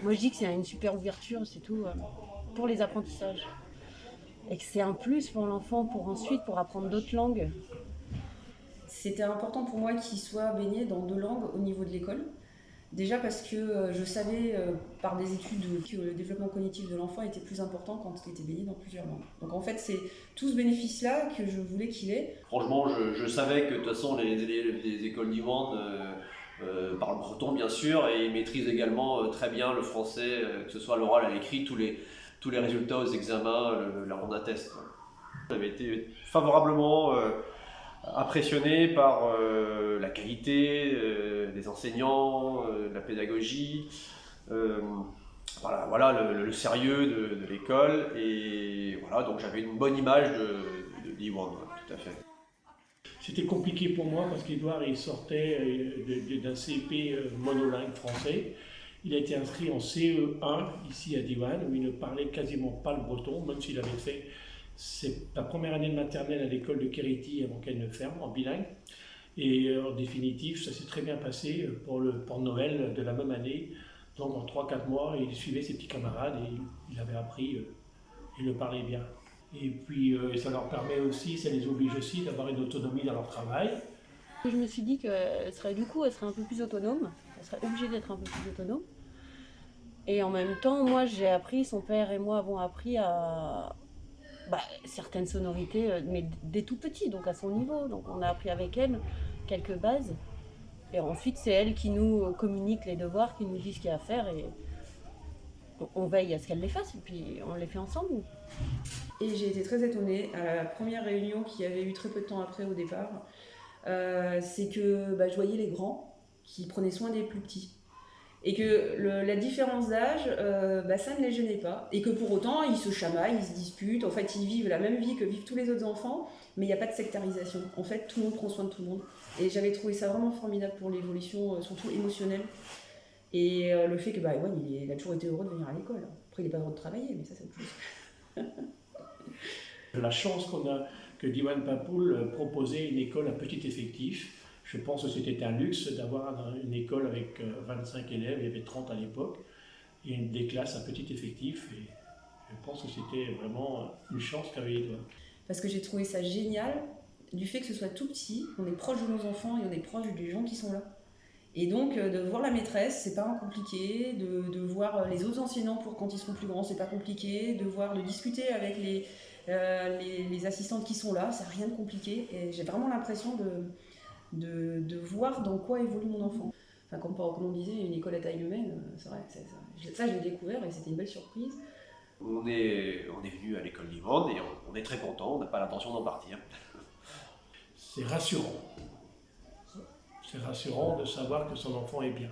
Moi je dis que c'est une super ouverture, c'est tout, pour les apprentissages. Et que c'est un plus pour l'enfant pour apprendre d'autres langues. C'était important pour moi qu'il soit baigné dans 2 langues au niveau de l'école. Déjà parce que je savais par des études que le développement cognitif de l'enfant était plus important quand il était baigné dans plusieurs langues. Donc en fait, c'est tout ce bénéfice-là que je voulais qu'il ait. Franchement, je savais que de toute façon les écoles d'Iwan parlent breton bien sûr et ils maîtrisent également très bien le français, que ce soit à l'oral, à l'écrit, tous les résultats aux examens leur en attestent. J'avais été favorablement impressionné par la qualité des enseignants, de la pédagogie, voilà le sérieux de l'école et voilà, donc j'avais une bonne image d'Iwan, tout à fait. C'était compliqué pour moi parce qu'Edouard il sortait d'un CP monolingue français. Il a été inscrit en CE1 ici à Diwan où il ne parlait quasiment pas le breton, même s'il avait fait la première année de maternelle à l'école de Kériti avant qu'elle ne ferme en bilingue. Et en définitive, ça s'est très bien passé pour Noël de la même année. Donc en 3-4 mois, il suivait ses petits camarades et il avait appris, il le parlait bien. Et puis ça leur permet aussi, ça les oblige aussi d'avoir une autonomie dans leur travail. Je me suis dit qu'elle serait un peu plus autonome, elle serait obligée d'être un peu plus autonome. Et en même temps, moi son père et moi avons appris à certaines sonorités, mais dès tout petit, donc à son niveau. Donc on a appris avec elle quelques bases. Et ensuite, c'est elle qui nous communique les devoirs, qui nous dit ce qu'il y a à faire. Et on veille à ce qu'elle les fasse, et puis on les fait ensemble. Et j'ai été très étonnée à la première réunion qu'il y avait eu très peu de temps après au départ. C'est que je voyais les grands qui prenaient soin des plus petits. Et que la différence d'âge, ça ne les gênait pas. Et que pour autant, ils se chamaillent, ils se disputent. En fait, ils vivent la même vie que vivent tous les autres enfants, mais il n'y a pas de sectarisation. En fait, tout le monde prend soin de tout le monde. Et j'avais trouvé ça vraiment formidable pour l'évolution, surtout émotionnelle. Et le fait que Ewan, il a toujours été heureux de venir à l'école. Après, il n'est pas heureux de travailler, mais ça, c'est autre chose. La chance qu'on a que Diwan Papoul proposait une école à petit effectif. Je pense que c'était un luxe d'avoir une école avec 25 élèves, il y avait 30 à l'époque, et des classes à petit effectif. Et je pense que c'était vraiment une chance qu'avait Edouard. Parce que j'ai trouvé ça génial du fait que ce soit tout petit, on est proche de nos enfants et on est proche des gens qui sont là. Et donc de voir la maîtresse, c'est pas compliqué, de voir les autres enseignants pour quand ils seront plus grands, c'est pas compliqué, de discuter avec les assistantes qui sont là, c'est rien de compliqué. Et j'ai vraiment l'impression de voir dans quoi évolue mon enfant. Enfin, comme on disait, une école à taille humaine, c'est vrai, ça je l'ai découvert et c'était une belle surprise. On est venu à l'école d'Iwan et on est très content, on n'a pas l'intention d'en partir. C'est rassurant. C'est rassurant de savoir que son enfant est bien.